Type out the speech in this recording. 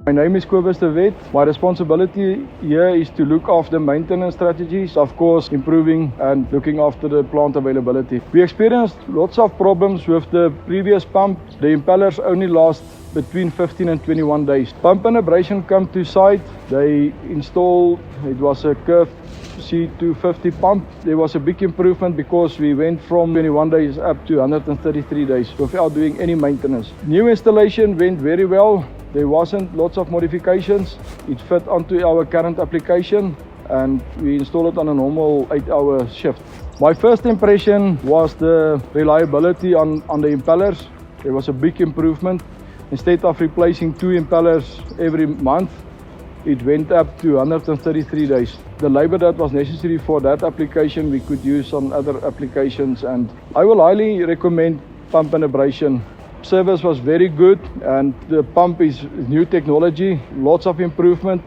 My name is CURVE CL250. My responsibility here is to look after maintenance strategies, of course improving and looking after the plant availability. We experienced lots of problems with the previous pump. The impellers only last between 15 and 21 days. Pump Abrasion come to site. They installed, it was a CURVE CL250 pump. There was a big improvement because we went from 21 days up to 133 days without doing any maintenance. New installation went very well. There wasn't lots of modifications. It fit onto our current application and we installed it on a normal 8-hour shift. My first impression was the reliability on the impellers. There was a big improvement. Instead of replacing 2 impellers every month, it went up to 133 days. The labor that was necessary for that application we could use on other applications, and I will highly recommend Pump Abrasion. Service was very good and the pump is new technology, lots of improvement.